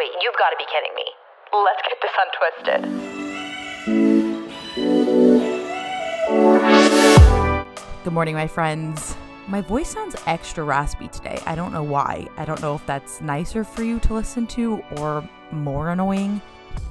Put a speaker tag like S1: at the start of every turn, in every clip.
S1: Wait, you've got to be kidding me. Let's get this untwisted. Good morning, my friends. My voice sounds extra raspy today. I don't know why. I don't know if that's nicer for you to listen to or more annoying.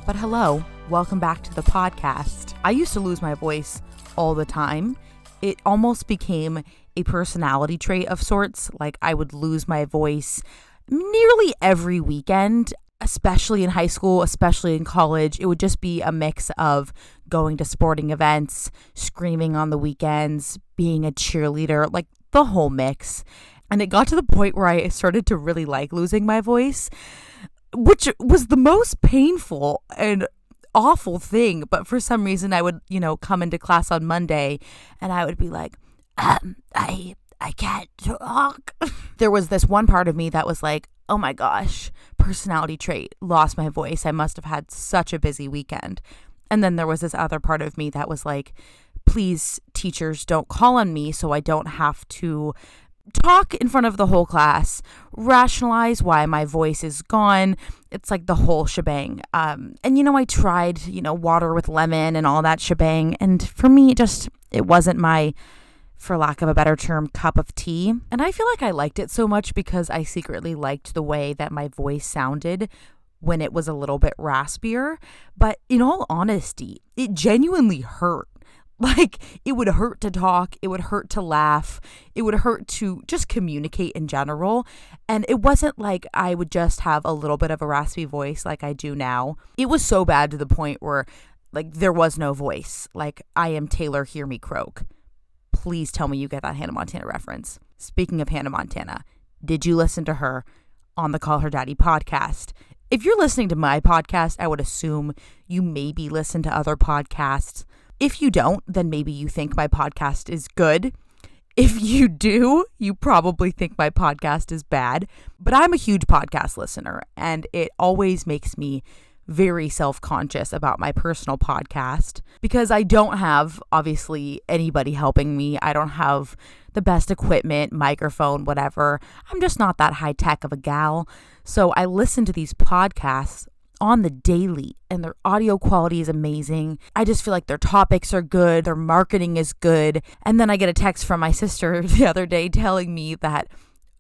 S1: But hello, welcome back to the podcast. I used to lose my voice all the time. It almost became a personality trait of sorts. Like I would lose my voice nearly every weekend, especially in high school, especially in college. It would just be a mix of going to sporting events, screaming on the weekends, being a cheerleader, like the whole mix. And it got to the point where I started to really like losing my voice, which was the most painful and awful thing. But for some reason I would, come into class on Monday and I would be like, I can't talk. There was this one part of me that was like, oh my gosh, personality trait, lost my voice. I must have had such a busy weekend. And then there was this other part of me that was like, please, teachers, don't call on me so I don't have to talk in front of the whole class, rationalize why my voice is gone. It's like the whole shebang. And I tried, water with lemon and all that shebang. And for me, it wasn't my, for lack of a better term, cup of tea. And I feel like I liked it so much because I secretly liked the way that my voice sounded when it was a little bit raspier. But in all honesty, it genuinely hurt. Like, it would hurt to talk, it would hurt to laugh, it would hurt to just communicate in general. And it wasn't like I would just have a little bit of a raspy voice like I do now. It was so bad to the point where, like, there was no voice. Like, I am Taylor, hear me croak. Please tell me you get that Hannah Montana reference. Speaking of Hannah Montana, did you listen to her on the Call Her Daddy podcast? If you're listening to my podcast, I would assume you maybe listen to other podcasts. If you don't, then maybe you think my podcast is good. If you do, you probably think my podcast is bad. But I'm a huge podcast listener, and it always makes me very self-conscious about my personal podcast because I don't have, obviously, anybody helping me. I don't have the best equipment, microphone, whatever. I'm just not that high-tech of a gal. So I listen to these podcasts on the daily, and their audio quality is amazing. I just feel like their topics are good, their marketing is good. And then I get a text from my sister the other day telling me that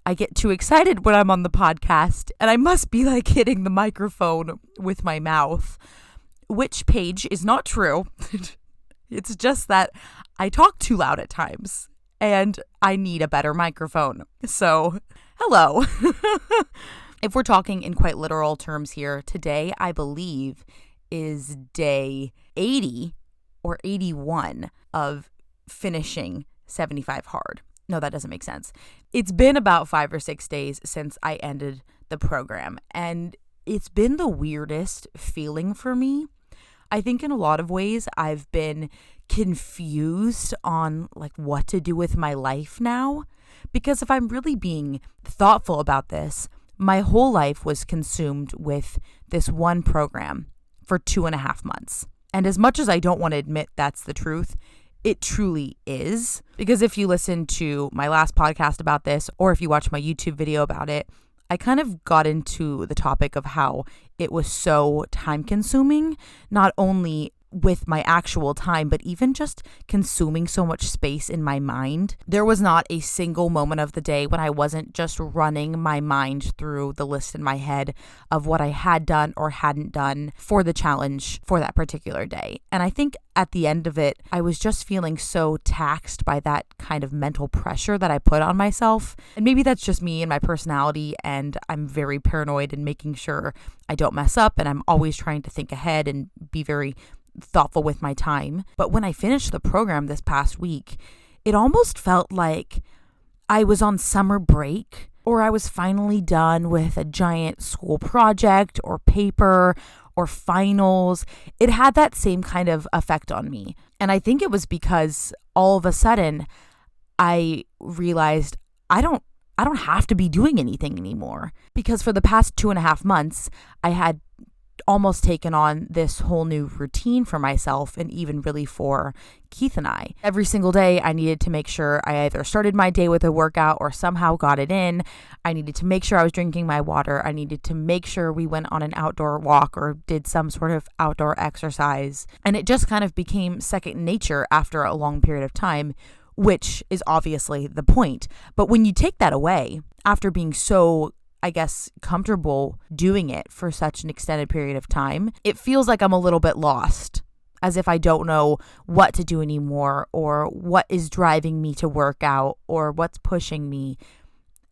S1: I get too excited when I'm on the podcast and I must be like hitting the microphone with my mouth, which, Paige, is not true. It's just that I talk too loud at times and I need a better microphone. So, hello. If we're talking in quite literal terms here, today, I believe, is day 80 or 81 of finishing 75 hard. No, that doesn't make sense. It's been about 5 or 6 days since I ended the program, and it's been the weirdest feeling for me. I think in a lot of ways, I've been confused on like what to do with my life now, because if I'm really being thoughtful about this, my whole life was consumed with this one program for 2.5 months. And as much as I don't want to admit that's the truth, it truly is. Because if you listen to my last podcast about this, or if you watch my YouTube video about it, I kind of got into the topic of how it was so time consuming, not only with my actual time, but even just consuming so much space in my mind. There was not a single moment of the day when I wasn't just running my mind through the list in my head of what I had done or hadn't done for the challenge for that particular day. And I think at the end of it, I was just feeling so taxed by that kind of mental pressure that I put on myself. And maybe that's just me and my personality, and I'm very paranoid and making sure I don't mess up, and I'm always trying to think ahead and be very thoughtful with my time. But when I finished the program this past week, it almost felt like I was on summer break, or I was finally done with a giant school project or paper or finals. It had that same kind of effect on me. And I think it was because all of a sudden I realized I don't have to be doing anything anymore, because for the past 2.5 months, I had almost taken on this whole new routine for myself, and even really for Keith and I. Every single day, I needed to make sure I either started my day with a workout or somehow got it in. I needed to make sure I was drinking my water. I needed to make sure we went on an outdoor walk or did some sort of outdoor exercise. And it just kind of became second nature after a long period of time, which is obviously the point. But when you take that away, after being so, I guess, comfortable doing it for such an extended period of time, it feels like I'm a little bit lost, as if I don't know what to do anymore, or what is driving me to work out, or what's pushing me.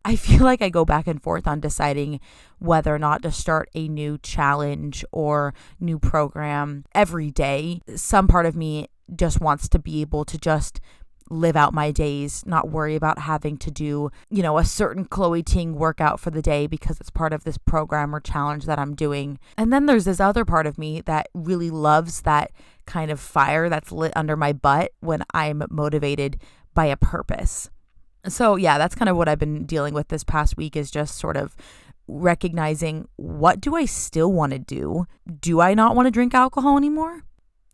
S1: I feel like I go back and forth on deciding whether or not to start a new challenge or new program every day. Some part of me just wants to be able to just live out my days, not worry about having to do, a certain Chloe Ting workout for the day because it's part of this program or challenge that I'm doing. And then there's this other part of me that really loves that kind of fire that's lit under my butt when I'm motivated by a purpose. So yeah, that's kind of what I've been dealing with this past week, is just sort of recognizing, what do I still want to do? Do I not want to drink alcohol anymore?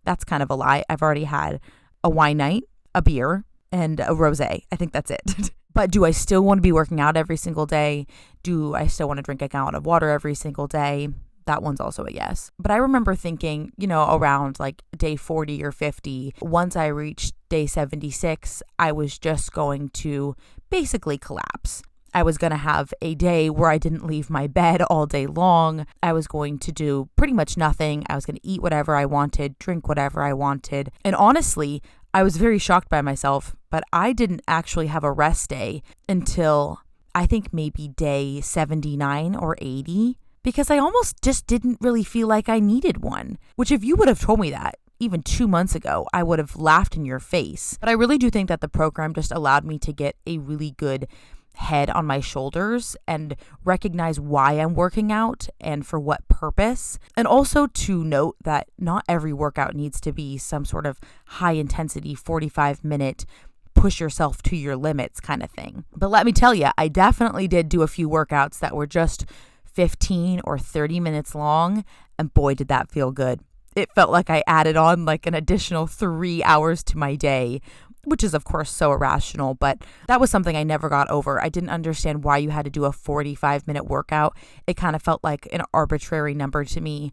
S1: That's kind of a lie. I've already had a wine night, a beer, and a rosé. I think that's it. But do I still want to be working out every single day? Do I still want to drink a gallon of water every single day? That one's also a yes. But I remember thinking, around like day 40 or 50, once I reached day 76, I was just going to basically collapse. I was going to have a day where I didn't leave my bed all day long. I was going to do pretty much nothing. I was going to eat whatever I wanted, drink whatever I wanted. And honestly, I was very shocked by myself, but I didn't actually have a rest day until I think maybe day 79 or 80, because I almost just didn't really feel like I needed one, which if you would have told me that even 2 months ago, I would have laughed in your face. But I really do think that the program just allowed me to get a really good head on my shoulders and recognize why I'm working out and for what purpose. And also to note that not every workout needs to be some sort of high intensity 45-minute push yourself to your limits kind of thing. But let me tell you, I definitely did do a few workouts that were just 15 or 30 minutes long, and boy, did that feel good. It felt like I added on like an additional 3 hours to my day, which is, of course, so irrational, but that was something I never got over. I didn't understand why you had to do a 45-minute workout. It kind of felt like an arbitrary number to me,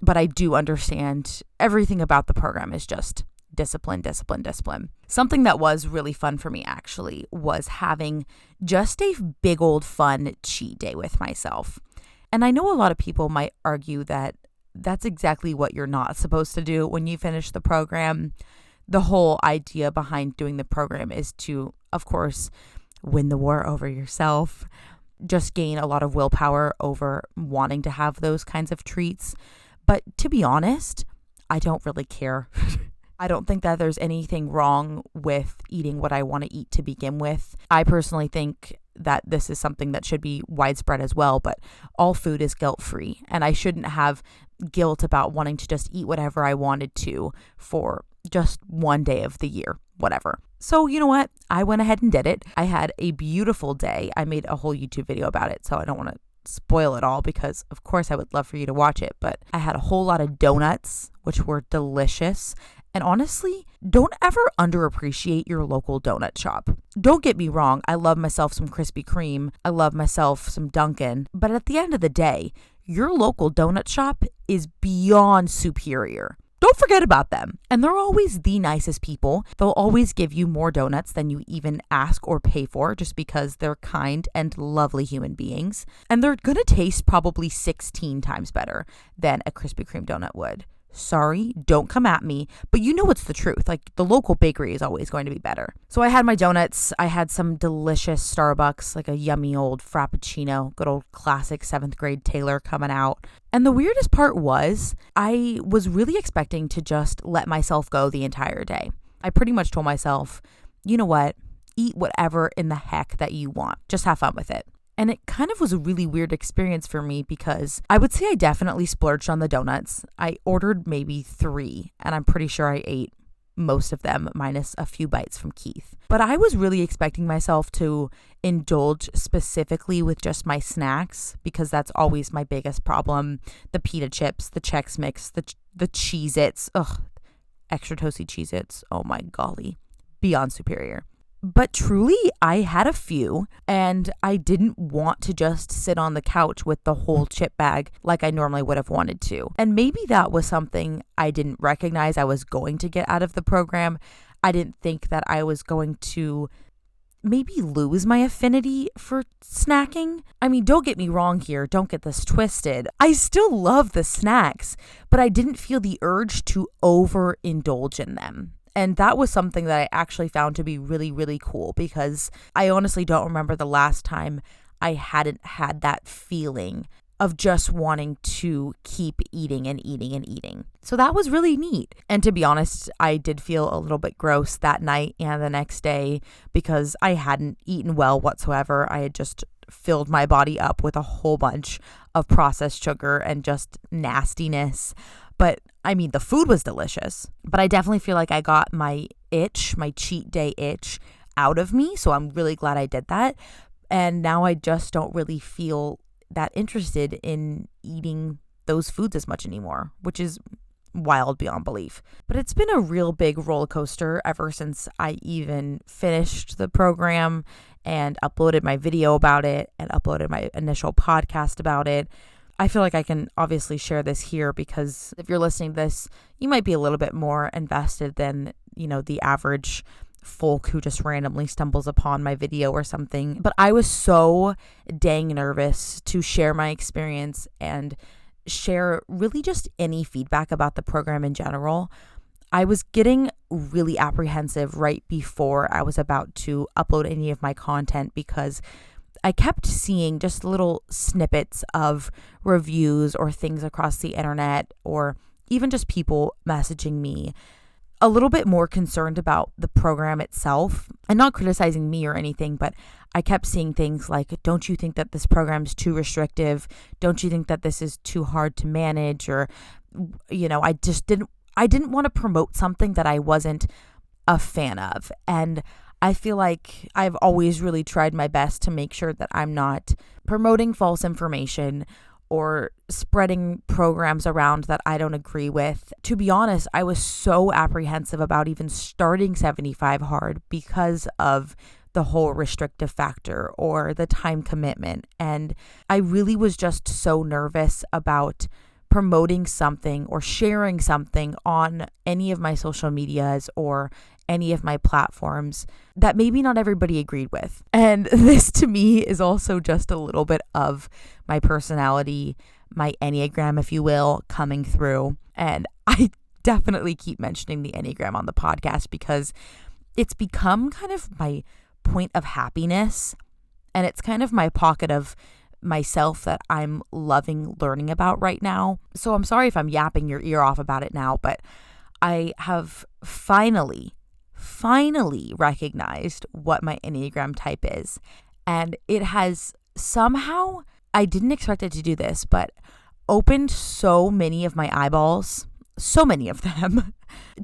S1: but I do understand everything about the program is just discipline, discipline, discipline. Something that was really fun for me, actually, was having just a big old fun cheat day with myself. And I know a lot of people might argue that that's exactly what you're not supposed to do when you finish the program. The whole idea behind doing the program is to, of course, win the war over yourself, just gain a lot of willpower over wanting to have those kinds of treats. But to be honest, I don't really care. I don't think that there's anything wrong with eating what I want to eat to begin with. I personally think that this is something that should be widespread as well, but all food is guilt-free, and I shouldn't have guilt about wanting to just eat whatever I wanted to for just one day of the year, whatever. So you know what? I went ahead and did it. I had a beautiful day. I made a whole YouTube video about it, so I don't want to spoil it all because of course I would love for you to watch it, but I had a whole lot of donuts, which were delicious. And honestly, don't ever underappreciate your local donut shop. Don't get me wrong, I love myself some Krispy Kreme, I love myself some Dunkin', but at the end of the day, your local donut shop is beyond superior. Don't forget about them. And they're always the nicest people. They'll always give you more donuts than you even ask or pay for just because they're kind and lovely human beings. And they're going to taste probably 16 times better than a Krispy Kreme donut would. Sorry, don't come at me, but you know it's the truth. Like, the local bakery is always going to be better. So I had my donuts. I had some delicious Starbucks, like a yummy old Frappuccino, good old classic 7th grade Taylor coming out. And the weirdest part was I was really expecting to just let myself go the entire day. I pretty much told myself, you know what, eat whatever in the heck that you want. Just have fun with it. And it kind of was a really weird experience for me because I would say I definitely splurged on the donuts. I ordered maybe 3 and I'm pretty sure I ate most of them, minus a few bites from Keith. But I was really expecting myself to indulge specifically with just my snacks, because that's always my biggest problem. The pita chips, the Chex Mix, the Cheez-Its. Ugh, extra toasty Cheez-Its. Oh my golly. Beyond superior. But truly, I had a few, and I didn't want to just sit on the couch with the whole chip bag like I normally would have wanted to. And maybe that was something I didn't recognize I was going to get out of the program. I didn't think that I was going to maybe lose my affinity for snacking. I mean, don't get me wrong here. Don't get this twisted. I still love the snacks, but I didn't feel the urge to overindulge in them. And that was something that I actually found to be really, really cool, because I honestly don't remember the last time I hadn't had that feeling of just wanting to keep eating and eating and eating. So that was really neat. And to be honest, I did feel a little bit gross that night and the next day, because I hadn't eaten well whatsoever. I had just filled my body up with a whole bunch of processed sugar and just nastiness. But I mean, the food was delicious, but I definitely feel like I got my itch, my cheat day itch out of me. So I'm really glad I did that. And now I just don't really feel that interested in eating those foods as much anymore, which is wild beyond belief. But it's been a real big roller coaster ever since I even finished the program and uploaded my video about it and uploaded my initial podcast about it. I feel like I can obviously share this here, because if you're listening to this, you might be a little bit more invested than, the average folk who just randomly stumbles upon my video or something. But I was so dang nervous to share my experience and share really just any feedback about the program in general. I was getting really apprehensive right before I was about to upload any of my content, because I kept seeing just little snippets of reviews or things across the internet, or even just people messaging me a little bit more concerned about the program itself, and not criticizing me or anything, but I kept seeing things like, don't you think that this program's too restrictive? Don't you think that this is too hard to manage? Or, I didn't want to promote something that I wasn't a fan of. And I feel like I've always really tried my best to make sure that I'm not promoting false information or spreading programs around that I don't agree with. To be honest, I was so apprehensive about even starting 75 Hard because of the whole restrictive factor or the time commitment. And I really was just so nervous about promoting something or sharing something on any of my social medias or any of my platforms that maybe not everybody agreed with. And this to me is also just a little bit of my personality, my Enneagram, if you will, coming through. And I definitely keep mentioning the Enneagram on the podcast because it's become kind of my point of happiness, and it's kind of my pocket of myself that I'm loving learning about right now. So I'm sorry if I'm yapping your ear off about it now, but I have finally recognized what my Enneagram type is. And it has somehow, I didn't expect it to do this, but opened so many of my eyeballs, so many of them,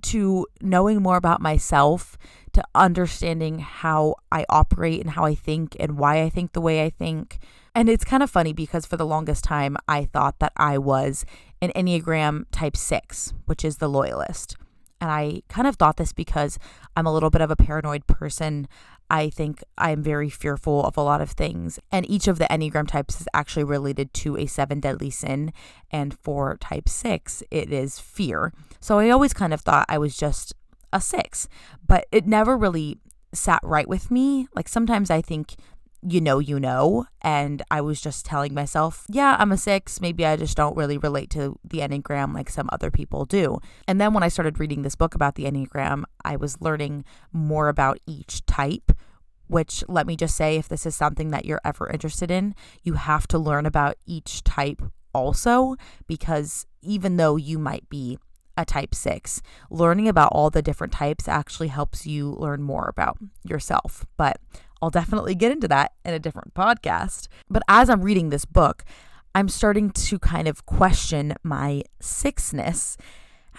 S1: to knowing more about myself, to understanding how I operate and how I think and why I think the way I think. And it's kind of funny because for the longest time, I thought that I was an Enneagram type 6, which is the loyalist. And I kind of thought this because I'm a little bit of a paranoid person. I think I'm very fearful of a lot of things. And each of the Enneagram types is actually related to a 7 deadly sin. And for type 6, it is fear. So I always kind of thought I was just a 6, but it never really sat right with me. Like sometimes I think, and I was just telling myself, yeah, I'm a 6. Maybe I just don't really relate to the Enneagram like some other people do. And then when I started reading this book about the Enneagram, I was learning more about each type, which, let me just say, if this is something that you're ever interested in, you have to learn about each type also, because even though you might be a type 6, learning about all the different types actually helps you learn more about yourself. But I'll definitely get into that in a different podcast. But as I'm reading this book, I'm starting to kind of question my 6-ness.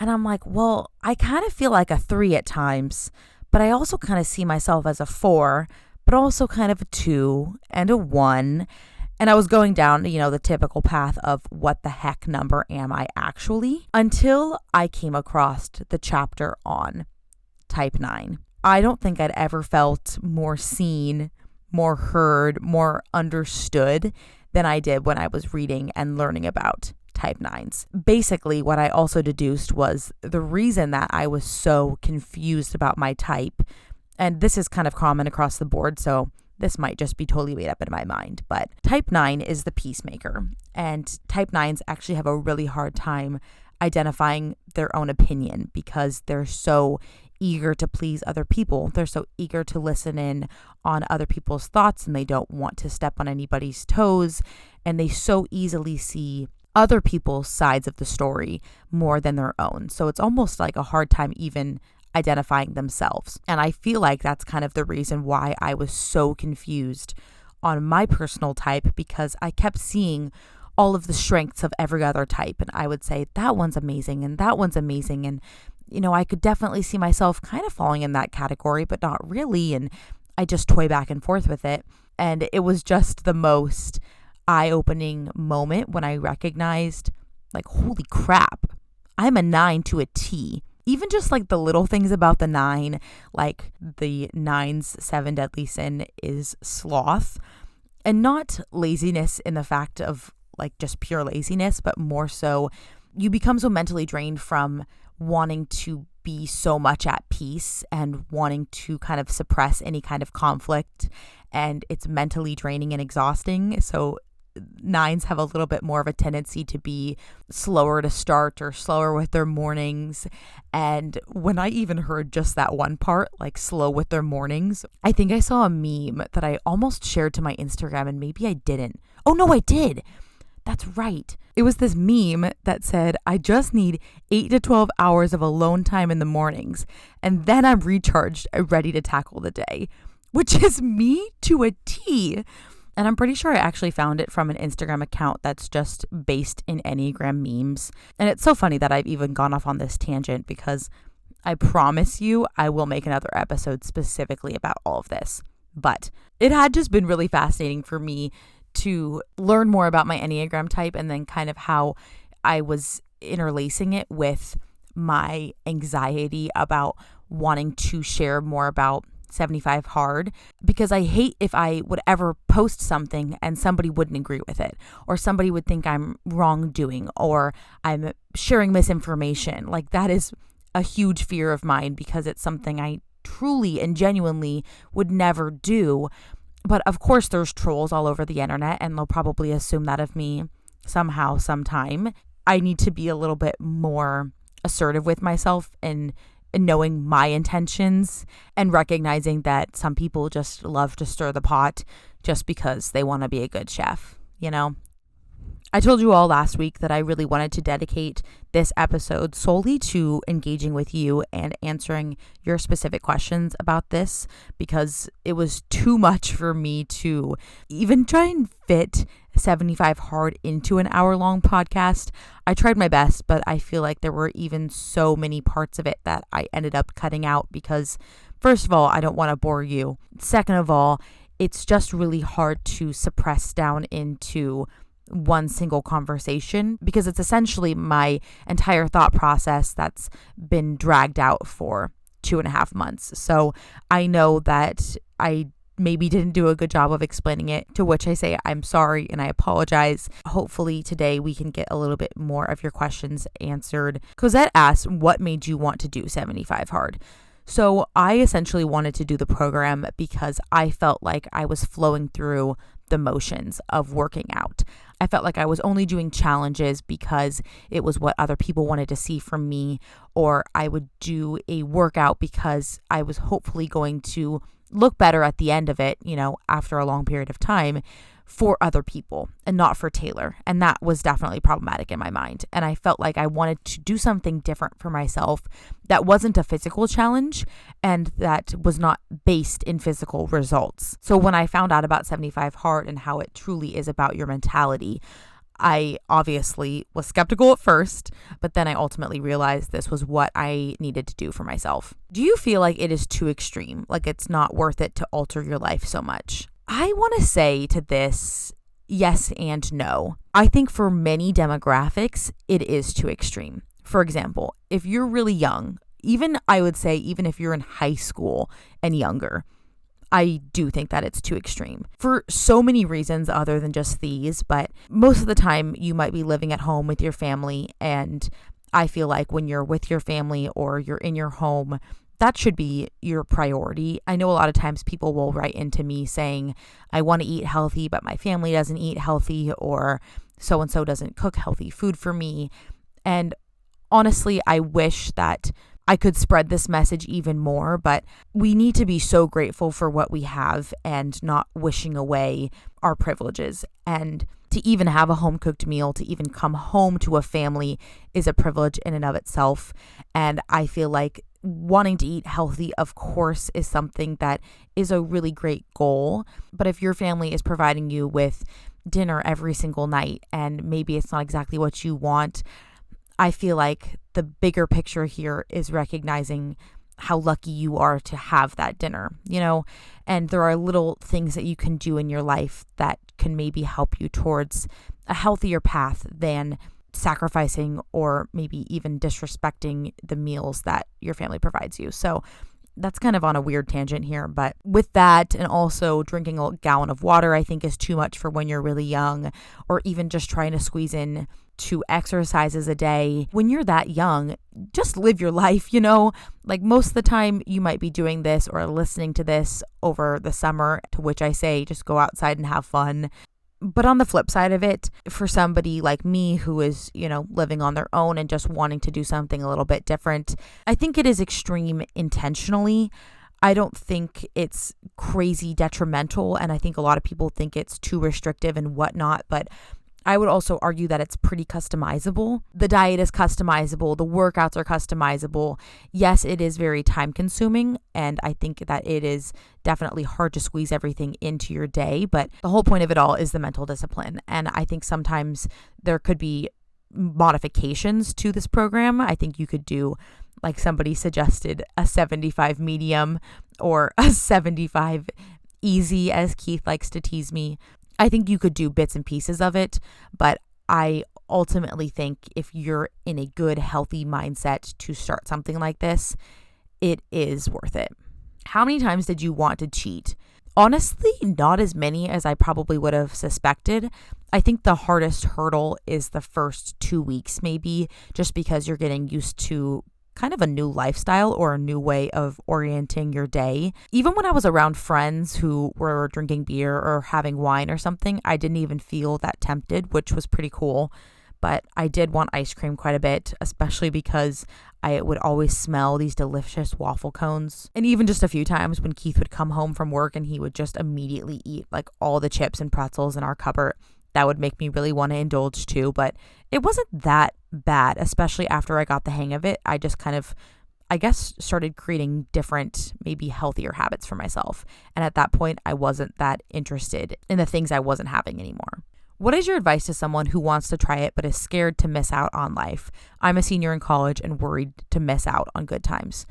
S1: And I'm like, well, I kind of feel like a 3 at times, but I also kind of see myself as a 4, but also kind of a 2 and a 1. And I was going down, the typical path of what the heck number am I actually, until I came across the chapter on type 9. I don't think I'd ever felt more seen, more heard, more understood than I did when I was reading and learning about type 9s. Basically, what I also deduced was the reason that I was so confused about my type, and this is kind of common across the board, so this might just be totally made up in my mind, but type 9 is the peacemaker, and type 9s actually have a really hard time identifying their own opinion because they're so eager to please other people. They're so eager to listen in on other people's thoughts, and they don't want to step on anybody's toes, and they so easily see other people's sides of the story more than their own. So it's almost like a hard time even identifying themselves. And I feel like that's kind of the reason why I was so confused on my personal type, because I kept seeing all of the strengths of every other type. And I would say, that one's amazing and that one's amazing. And, I could definitely see myself kind of falling in that category, but not really. And I just toy back and forth with it. And it was just the most eye-opening moment when I recognized, like, holy crap, I'm a 9 to a T. Even just like the little things about the 9, like the 9's 7 deadly sin is sloth, and not laziness in the fact of like just pure laziness, but more so you become so mentally drained from wanting to be so much at peace and wanting to kind of suppress any kind of conflict, and it's mentally draining and exhausting. So 9s have a little bit more of a tendency to be slower to start or slower with their mornings. And when I even heard just that one part, like slow with their mornings, I think I saw a meme that I almost shared to my Instagram, and maybe I didn't. Oh no, I did. That's right. It was this meme that said, I just need 8 to 12 hours of alone time in the mornings, and then I'm recharged and ready to tackle the day, which is me to a T. And I'm pretty sure I actually found it from an Instagram account that's just based in Enneagram memes. And it's so funny that I've even gone off on this tangent, because I promise you I will make another episode specifically about all of this. But it had just been really fascinating for me to learn more about my Enneagram type, and then kind of how I was interlacing it with my anxiety about wanting to share more about 75 hard, because I hate if I would ever post something and somebody wouldn't agree with it, or somebody would think I'm wrongdoing or I'm sharing misinformation. Like, that is a huge fear of mine, because it's something I truly and genuinely would never do. But of course there's trolls all over the internet, and they'll probably assume that of me somehow, sometime. I need to be a little bit more assertive with myself and knowing my intentions, and recognizing that some people just love to stir the pot just because they want to be a good chef, I told you all last week that I really wanted to dedicate this episode solely to engaging with you and answering your specific questions about this, because it was too much for me to even try and fit 75 hard into an hour-long podcast. I tried my best, but I feel like there were even so many parts of it that I ended up cutting out because, first of all, I don't want to bore you. Second of all, it's just really hard to suppress down into one single conversation, because it's essentially my entire thought process that's been dragged out for 2.5 months. So I know that I maybe didn't do a good job of explaining it, to which I say I'm sorry and I apologize. Hopefully today we can get a little bit more of your questions answered. Cosette asked, what made you want to do 75 hard? So I essentially wanted to do the program because I felt like I was flowing through the motions of working out. I felt like I was only doing challenges because it was what other people wanted to see from me, or I would do a workout because I was hopefully going to look better at the end of it, after a long period of time, for other people and not for Taylor. And that was definitely problematic in my mind. And I felt like I wanted to do something different for myself that wasn't a physical challenge and that was not based in physical results. So when I found out about 75 Hard and how it truly is about your mentality, I obviously was skeptical at first, but then I ultimately realized this was what I needed to do for myself. Do you feel like it is too extreme? Like it's not worth it to alter your life so much? I want to say to this, yes and no. I think for many demographics, it is too extreme. For example, if you're really young, I would say even if you're in high school and younger, I do think that it's too extreme for so many reasons other than just these, but most of the time you might be living at home with your family, and I feel like when you're with your family or you're in your home, that should be your priority. I know a lot of times people will write into me saying, I want to eat healthy, but my family doesn't eat healthy, or so-and-so doesn't cook healthy food for me. And honestly, I wish that I could spread this message even more, but we need to be so grateful for what we have and not wishing away our privileges. And to even have a home cooked meal, to even come home to a family is a privilege in and of itself. And I feel like wanting to eat healthy, of course, is something that is a really great goal. But if your family is providing you with dinner every single night and maybe it's not exactly what you want, I feel like the bigger picture here is recognizing how lucky you are to have that dinner, and there are little things that you can do in your life that can maybe help you towards a healthier path than sacrificing or maybe even disrespecting the meals that your family provides you. So that's kind of on a weird tangent here, but with that, and also drinking a gallon of water, I think is too much for when you're really young, or even just trying to squeeze in 2 exercises a day. When you're that young, just live your life, like most of the time you might be doing this or listening to this over the summer, to which I say just go outside and have fun. But on the flip side of it, for somebody like me who is, living on their own and just wanting to do something a little bit different, I think it is extreme intentionally. I don't think it's crazy detrimental, and I think a lot of people think it's too restrictive and whatnot, but I would also argue that it's pretty customizable. The diet is customizable. The workouts are customizable. Yes, it is very time consuming, and I think that it is definitely hard to squeeze everything into your day, but the whole point of it all is the mental discipline. And I think sometimes there could be modifications to this program. I think you could do, like somebody suggested, a 75 medium or a 75 easy, as Keith likes to tease me. I think you could do bits and pieces of it, but I ultimately think if you're in a good, healthy mindset to start something like this, it is worth it. How many times did you want to cheat? Honestly, not as many as I probably would have suspected. I think the hardest hurdle is the first 2 weeks, maybe, just because you're getting used to kind of a new lifestyle or a new way of orienting your day. Even when I was around friends who were drinking beer or having wine or something, I didn't even feel that tempted, which was pretty cool. But I did want ice cream quite a bit, especially because I would always smell these delicious waffle cones. And even just a few times when Keith would come home from work and he would just immediately eat like all the chips and pretzels in our cupboard, that would make me really want to indulge too. But it wasn't that bad, especially after I got the hang of it. I just kind of, I guess, started creating different, maybe healthier habits for myself. And at that point, I wasn't that interested in the things I wasn't having anymore. What is your advice to someone who wants to try it but is scared to miss out on life? I'm a senior in college and worried to miss out on good times.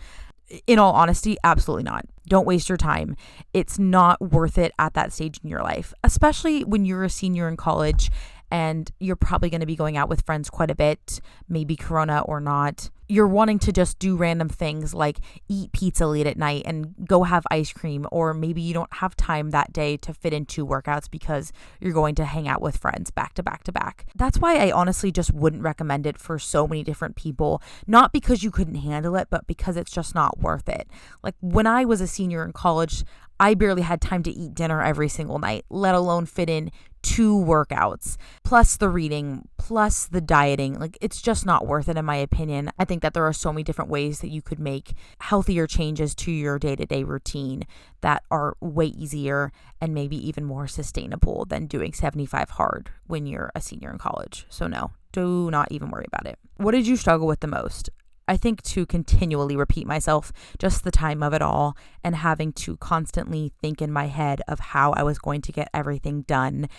S1: In all honesty, absolutely not. Don't waste your time. It's not worth it at that stage in your life, especially when you're a senior in college and you're probably going to be going out with friends quite a bit, maybe Corona or not. You're wanting to just do random things like eat pizza late at night and go have ice cream, or maybe you don't have time that day to fit in 2 workouts because you're going to hang out with friends back to back to back. That's why I honestly just wouldn't recommend it for so many different people, not because you couldn't handle it, but because it's just not worth it. Like when I was a senior in college, I barely had time to eat dinner every single night, let alone fit in 2 workouts, plus the reading, plus the dieting. Like it's just not worth it in my opinion. I think that there are so many different ways that you could make healthier changes to your day-to-day routine that are way easier and maybe even more sustainable than doing 75 hard when you're a senior in college. So no, do not even worry about it. What did you struggle with the most? I think to continually repeat myself, just the time of it all, and having to constantly think in my head of how I was going to get everything done.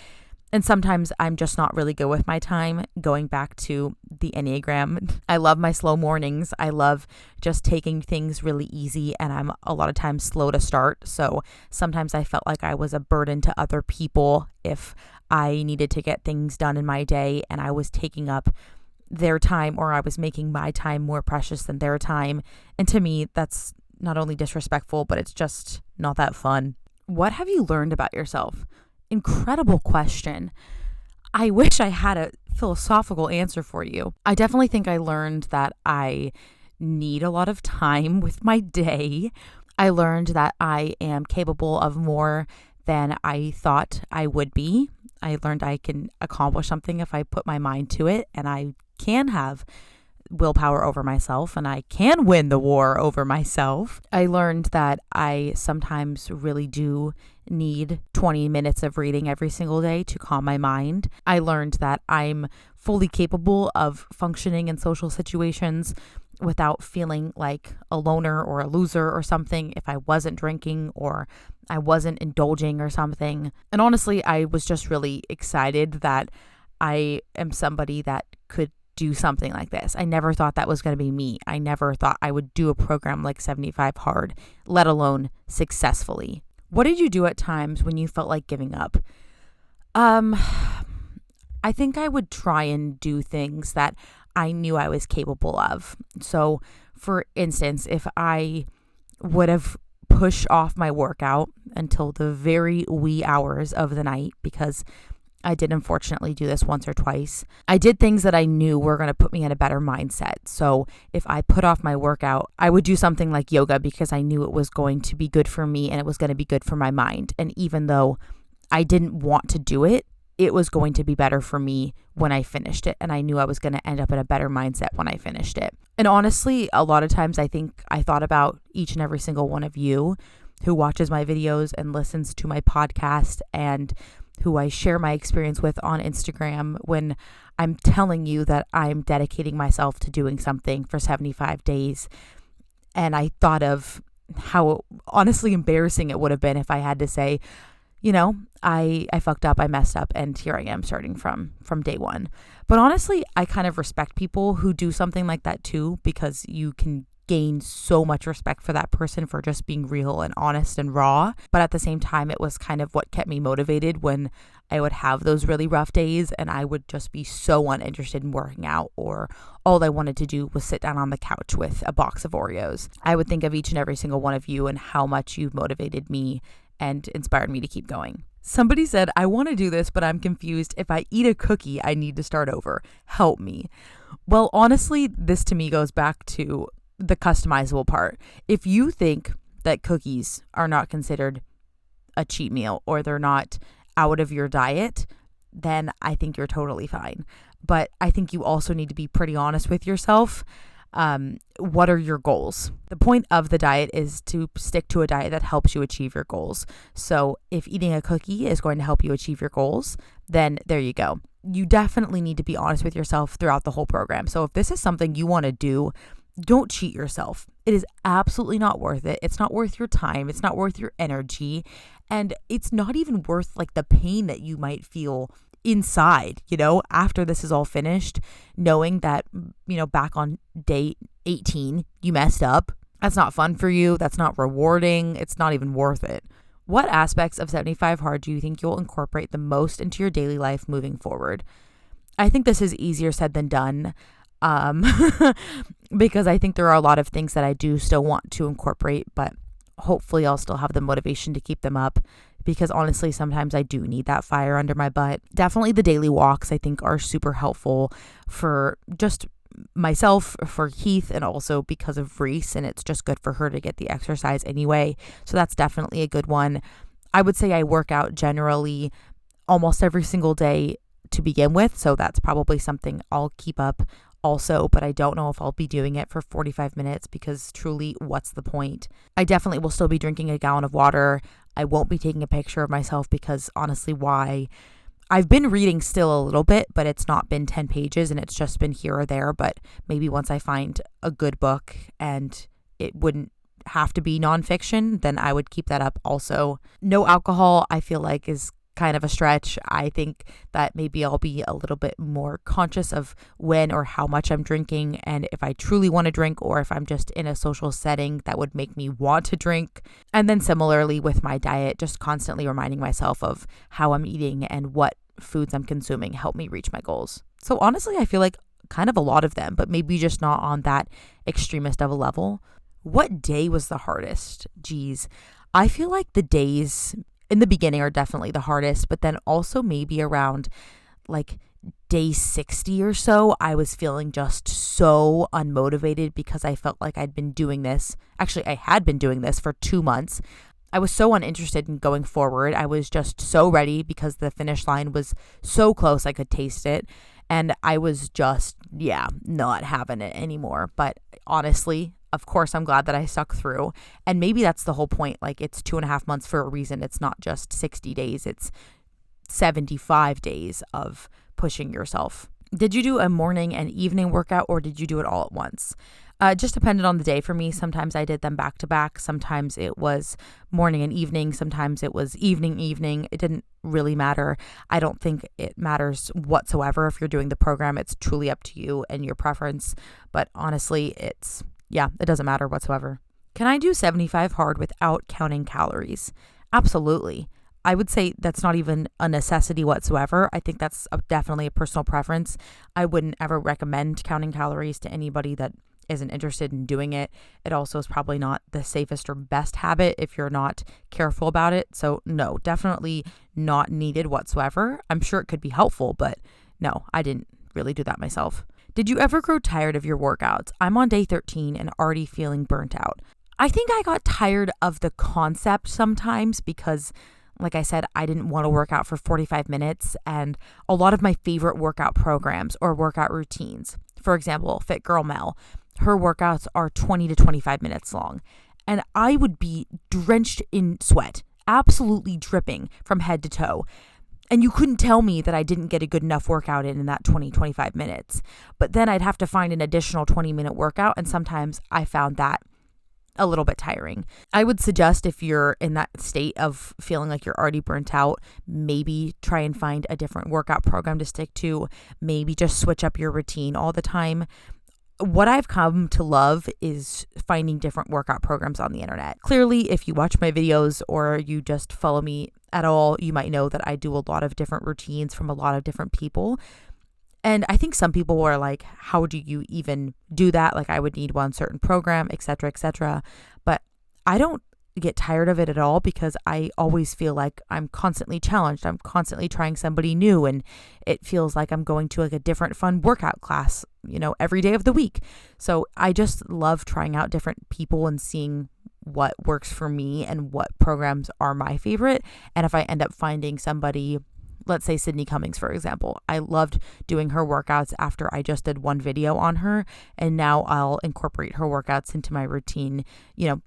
S1: And sometimes I'm just not really good with my time. Going back to the Enneagram, I love my slow mornings. I love just taking things really easy, and I'm a lot of times slow to start. So sometimes I felt like I was a burden to other people if I needed to get things done in my day and I was taking up their time, or I was making my time more precious than their time. And to me, that's not only disrespectful, but it's just not that fun. What have you learned about yourself? Incredible question. I wish I had a philosophical answer for you. I definitely think I learned that I need a lot of time with my day. I learned that I am capable of more than I thought I would be. I learned I can accomplish something if I put my mind to it, and I can have willpower over myself, and I can win the war over myself. I learned that I sometimes really do need 20 minutes of reading every single day to calm my mind. I learned that I'm fully capable of functioning in social situations without feeling like a loner or a loser or something if I wasn't drinking or I wasn't indulging or something. And honestly, I was just really excited that I am somebody that could do something like this. I never thought that was going to be me. I never thought I would do a program like 75 Hard, let alone successfully. What did you do at times when you felt like giving up? I think I would try and do things that I knew I was capable of. So, for instance, if I would have pushed off my workout until the very wee hours of the night, because I did unfortunately do this once or twice, I did things that I knew were going to put me in a better mindset. So if I put off my workout, I would do something like yoga because I knew it was going to be good for me and it was going to be good for my mind. And even though I didn't want to do it, it was going to be better for me when I finished it. And I knew I was going to end up in a better mindset when I finished it. And honestly, a lot of times I think I thought about each and every single one of you who watches my videos and listens to my podcast and who I share my experience with on Instagram when I'm telling you that I'm dedicating myself to doing something for 75 days. And I thought of how honestly embarrassing it would have been if I had to say, you know, I fucked up, I messed up, and here I am starting from day one. But honestly, I kind of respect people who do something like that too, because you can gain so much respect for that person for just being real and honest and raw. But at the same time, it was kind of what kept me motivated when I would have those really rough days and I would just be so uninterested in working out, or all I wanted to do was sit down on the couch with a box of Oreos. I would think of each and every single one of you and how much you've motivated me and inspired me to keep going. Somebody said, I want to do this, but I'm confused. If I eat a cookie, I need to start over. Help me. Well, honestly, this to me goes back to the customizable part. If you think that cookies are not considered a cheat meal or they're not out of your diet, then I think you're totally fine. But I think you also need to be pretty honest with yourself. What are your goals? The point of the diet is to stick to a diet that helps you achieve your goals. So if eating a cookie is going to help you achieve your goals, then there you go. You definitely need to be honest with yourself throughout the whole program. So if this is something you want to do, don't cheat yourself. It is absolutely not worth it. It's not worth your time. It's not worth your energy. And it's not even worth like the pain that you might feel inside, after this is all finished, knowing that, back on day 18, you messed up. That's not fun for you. That's not rewarding. It's not even worth it. What aspects of 75 Hard do you think you'll incorporate the most into your daily life moving forward? I think this is easier said than done. Because I think there are a lot of things that I do still want to incorporate, but hopefully I'll still have the motivation to keep them up, because honestly, sometimes I do need that fire under my butt. Definitely the daily walks I think are super helpful for just myself, for Heath, and also because of Reese, and it's just good for her to get the exercise anyway. So that's definitely a good one. I would say I work out generally almost every single day to begin with, so that's probably something I'll keep up also, but I don't know if I'll be doing it for 45 minutes because truly, what's the point? I definitely will still be drinking a gallon of water. I won't be taking a picture of myself because honestly, why? I've been reading still a little bit, but it's not been 10 pages and it's just been here or there. But maybe once I find a good book and it wouldn't have to be nonfiction, then I would keep that up also. No alcohol, I feel like, is kind of a stretch. I think that maybe I'll be a little bit more conscious of when or how much I'm drinking, and if I truly want to drink, or if I'm just in a social setting that would make me want to drink. And then similarly with my diet, just constantly reminding myself of how I'm eating and what foods I'm consuming help me reach my goals. So honestly, I feel like kind of a lot of them, but maybe just not on that extremist of a level. What day was the hardest? Geez, I feel like the days in the beginning are definitely the hardest, but then also maybe around like day 60 or so, I was feeling just so unmotivated because I felt like I'd been doing this. Actually, I had been doing this for 2 months. I was so uninterested in going forward. I was just so ready because the finish line was so close, I could taste it. And I was just, not having it anymore. But honestly, of course, I'm glad that I stuck through. And maybe that's the whole point. Like, it's 2.5 months for a reason. It's not just 60 days. It's 75 days of pushing yourself. Did you do a morning and evening workout, or did you do it all at once? It just depended on the day for me. Sometimes I did them back to back. Sometimes it was morning and evening. Sometimes it was evening. It didn't really matter. I don't think it matters whatsoever if you're doing the program. It's truly up to you and your preference. But honestly, it doesn't matter whatsoever. Can I do 75 hard without counting calories? Absolutely. I would say that's not even a necessity whatsoever. I think that's definitely a personal preference. I wouldn't ever recommend counting calories to anybody that isn't interested in doing it. It also is probably not the safest or best habit if you're not careful about it. So no, definitely not needed whatsoever. I'm sure it could be helpful, but no, I didn't really do that myself. Did you ever grow tired of your workouts? I'm on day 13 and already feeling burnt out. I think I got tired of the concept sometimes because, like I said, I didn't want to work out for 45 minutes, and a lot of my favorite workout programs or workout routines, for example, Fit Girl Mel, her workouts are 20 to 25 minutes long, and I would be drenched in sweat, absolutely dripping from head to toe. And you couldn't tell me that I didn't get a good enough workout in that 20-25 minutes. But then I'd have to find an additional 20-minute workout, and sometimes I found that a little bit tiring. I would suggest, if you're in that state of feeling like you're already burnt out, maybe try and find a different workout program to stick to. Maybe just switch up your routine all the time. What I've come to love is finding different workout programs on the internet. Clearly, if you watch my videos or you just follow me at all, you might know that I do a lot of different routines from a lot of different people. And I think some people were like, how do you even do that? Like, I would need one certain program, etc., etc. But I don't get tired of it at all because I always feel like I'm constantly challenged. I'm constantly trying somebody new, and it feels like I'm going to like a different fun workout class, every day of the week. So I just love trying out different people and seeing what works for me and what programs are my favorite. And if I end up finding somebody, let's say Sydney Cummings, for example, I loved doing her workouts after I just did one video on her. And now I'll incorporate her workouts into my routine,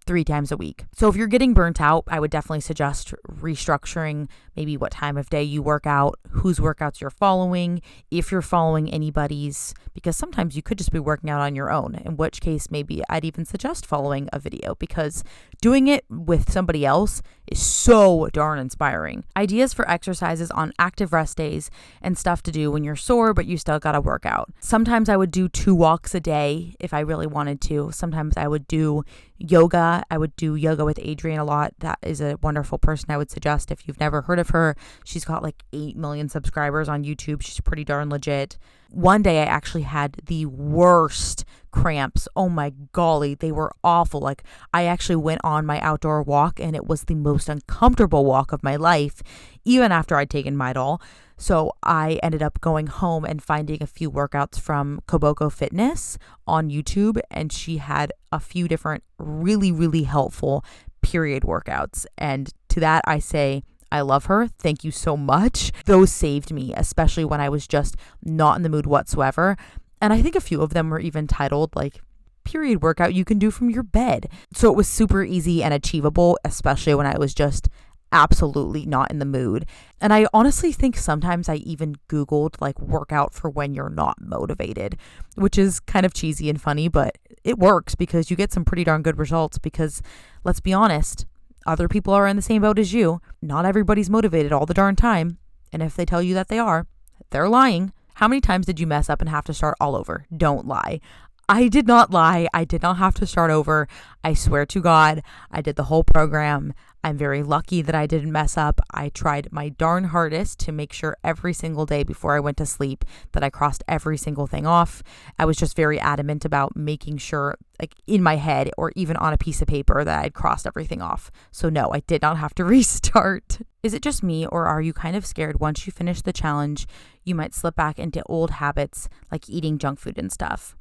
S1: 3 times a week. So if you're getting burnt out, I would definitely suggest restructuring maybe what time of day you work out, whose workouts you're following, if you're following anybody's, because sometimes you could just be working out on your own, in which case maybe I'd even suggest following a video, because doing it with somebody else is so darn inspiring. Ideas for exercises on active rest days and stuff to do when you're sore, but you still gotta work out. Sometimes I would do 2 walks a day if I really wanted to. Sometimes I would do yoga. I would do yoga with Adrienne a lot. That is a wonderful person I would suggest if you've never heard of her. She's got like 8 million subscribers on YouTube. She's pretty darn legit. One day I actually had the worst cramps. Oh my golly, they were awful. Like, I actually went on my outdoor walk and it was the most uncomfortable walk of my life, even after I'd taken Midol. So I ended up going home and finding a few workouts from Koboko Fitness on YouTube, and she had a few different really, really helpful period workouts. And to that I say, I love her. Thank you so much. Those saved me, especially when I was just not in the mood whatsoever. And I think a few of them were even titled like period workout you can do from your bed. So it was super easy and achievable, especially when I was just absolutely not in the mood. And I honestly think sometimes I even Googled like workout for when you're not motivated, which is kind of cheesy and funny, but it works because you get some pretty darn good results. Because let's be honest, Other people are in the same boat as you. Not everybody's motivated all the darn time. And if they tell you that they are, they're lying. How many times did you mess up and have to start all over? Don't lie. I did not lie. I did not have to start over. I swear to God, I did the whole program. I'm very lucky that I didn't mess up. I tried my darn hardest to make sure every single day before I went to sleep that I crossed every single thing off. I was just very adamant about making sure, like in my head or even on a piece of paper, that I'd crossed everything off. So no, I did not have to restart. Is it just me, or are you kind of scared once you finish the challenge, you might slip back into old habits like eating junk food and stuff?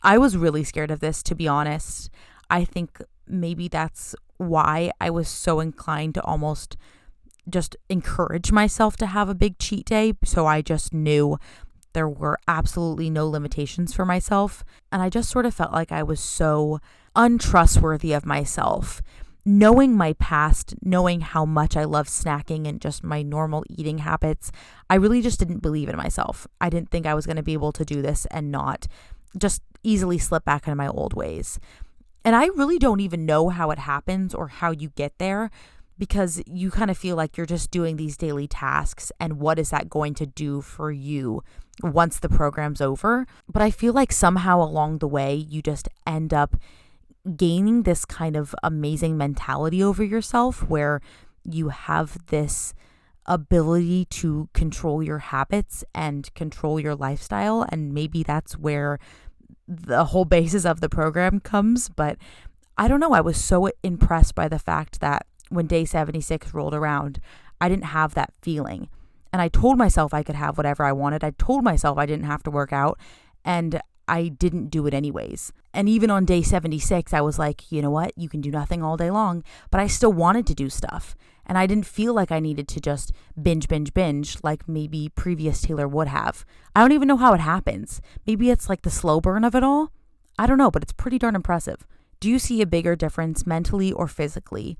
S1: I was really scared of this, to be honest. I think maybe that's why I was so inclined to almost just encourage myself to have a big cheat day. So I just knew there were absolutely no limitations for myself. And I just sort of felt like I was so untrustworthy of myself. Knowing my past, knowing how much I love snacking and just my normal eating habits, I really just didn't believe in myself. I didn't think I was going to be able to do this and not just easily slip back into my old ways. And I really don't even know how it happens or how you get there, because you kind of feel like you're just doing these daily tasks, and what is that going to do for you once the program's over? But I feel like somehow along the way, you just end up gaining this kind of amazing mentality over yourself where you have this ability to control your habits and control your lifestyle. And maybe that's where the whole basis of the program comes. But I don't know. I was so impressed by the fact that when day 76 rolled around, I didn't have that feeling. And I told myself I could have whatever I wanted. I told myself I didn't have to work out, and I didn't do it anyways. And even on day 76, I was like, you know what? You can do nothing all day long, but I still wanted to do stuff. And I didn't feel like I needed to just binge like maybe previous Taylor would have. I don't even know how it happens. Maybe it's like the slow burn of it all. I don't know, but it's pretty darn impressive. Do you see a bigger difference mentally or physically?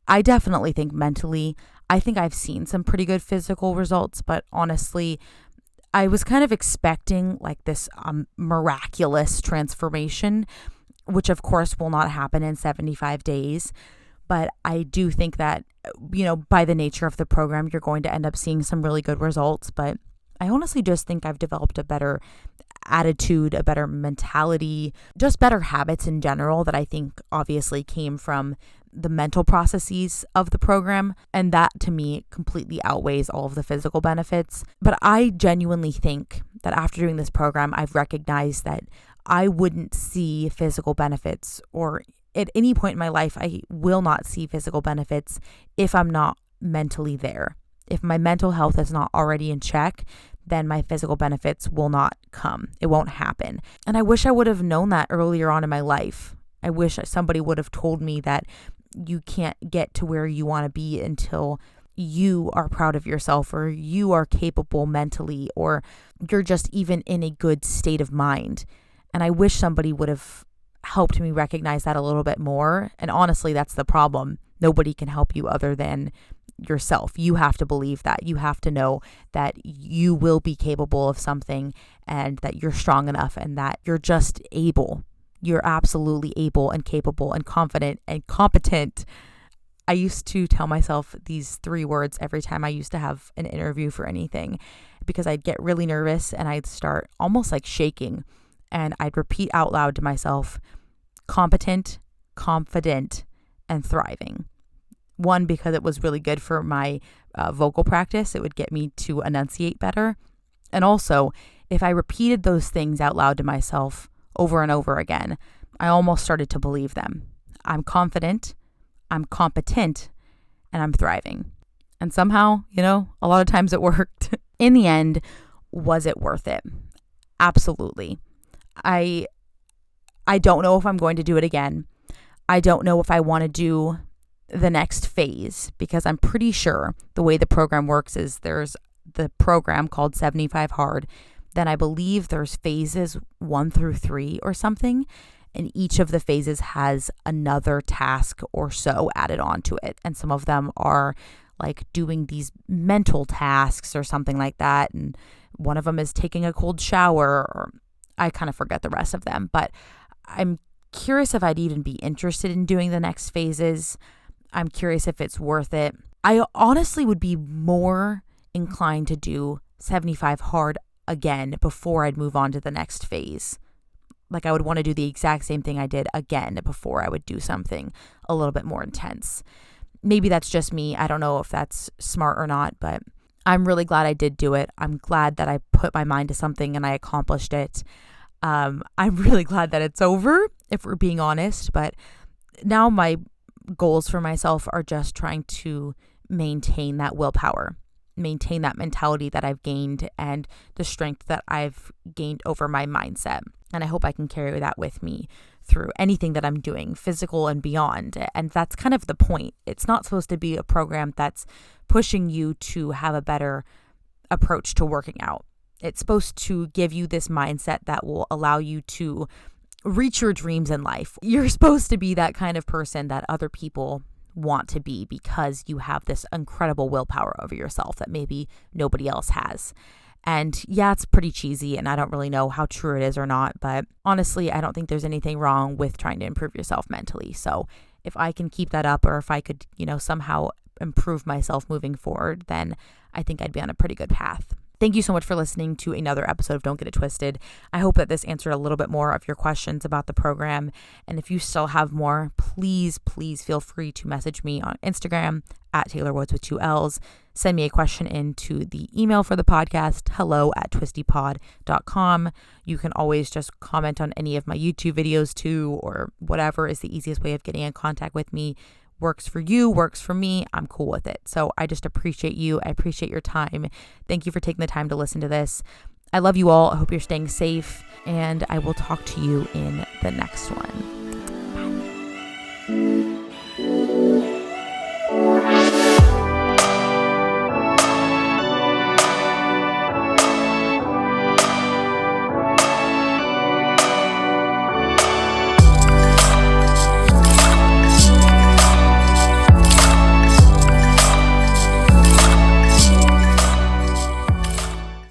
S1: I definitely think mentally. I think I've seen some pretty good physical results, but honestly, I was kind of expecting like this miraculous transformation, which of course will not happen in 75 days. But I do think that, by the nature of the program, you're going to end up seeing some really good results. But I honestly just think I've developed a better attitude, a better mentality, just better habits in general that I think obviously came from the mental processes of the program. And that to me completely outweighs all of the physical benefits. But I genuinely think that after doing this program, I've recognized that I wouldn't see physical benefits, or at any point in my life, I will not see physical benefits if I'm not mentally there. If my mental health is not already in check, then my physical benefits will not come. It won't happen. And I wish I would have known that earlier on in my life. I wish somebody would have told me that you can't get to where you want to be until you are proud of yourself, or you are capable mentally, or you're just even in a good state of mind. And I wish somebody would have helped me recognize that a little bit more. And honestly, that's the problem. Nobody can help you other than yourself. You have to believe that. You have to know that you will be capable of something, and that you're strong enough, and that you're just able. You're absolutely able and capable and confident and competent. I used to tell myself these 3 words every time I used to have an interview for anything, because I'd get really nervous and I'd start almost like shaking. And I'd repeat out loud to myself, competent, confident, and thriving. One, because it was really good for my vocal practice. It would get me to enunciate better. And also, if I repeated those things out loud to myself over and over again, I almost started to believe them. I'm confident, I'm competent, and I'm thriving. And somehow, a lot of times it worked. In the end, was it worth it? Absolutely. I don't know if I'm going to do it again. I don't know if I want to do the next phase, because I'm pretty sure the way the program works is there's the program called 75 Hard. Then I believe there's phases 1 through 3 or something. And each of the phases has another task or so added onto it. And some of them are like doing these mental tasks or something like that. And one of them is taking a cold shower, or I kind of forget the rest of them, but I'm curious if I'd even be interested in doing the next phases. I'm curious if it's worth it. I honestly would be more inclined to do 75 hard again before I'd move on to the next phase. Like I would want to do the exact same thing I did again before I would do something a little bit more intense. Maybe that's just me. I don't know if that's smart or not, but I'm really glad I did do it. I'm glad that I put my mind to something and I accomplished it. I'm really glad that it's over, if we're being honest, but now my goals for myself are just trying to maintain that willpower, maintain that mentality that I've gained and the strength that I've gained over my mindset. And I hope I can carry that with me through anything that I'm doing, physical and beyond. And that's kind of the point. It's not supposed to be a program that's pushing you to have a better approach to working out. It's supposed to give you this mindset that will allow you to reach your dreams in life. You're supposed to be that kind of person that other people want to be because you have this incredible willpower over yourself that maybe nobody else has. And yeah, it's pretty cheesy and I don't really know how true it is or not, but honestly, I don't think there's anything wrong with trying to improve yourself mentally. So if I can keep that up, or if I could, somehow improve myself moving forward, then I think I'd be on a pretty good path. Thank you so much for listening to another episode of Don't Get It Twisted. I hope that this answered a little bit more of your questions about the program. And if you still have more, please feel free to message me on Instagram at Taylor Woods with 2 L's. Send me a question into the email for the podcast, hello@twistypod.com. You can always just comment on any of my YouTube videos too, or whatever is the easiest way of getting in contact with me. Works for you, works for me, I'm cool with it. So I just appreciate you. I appreciate your time. Thank you for taking the time to listen to this. I love you all. I hope you're staying safe, and I will talk to you in the next one.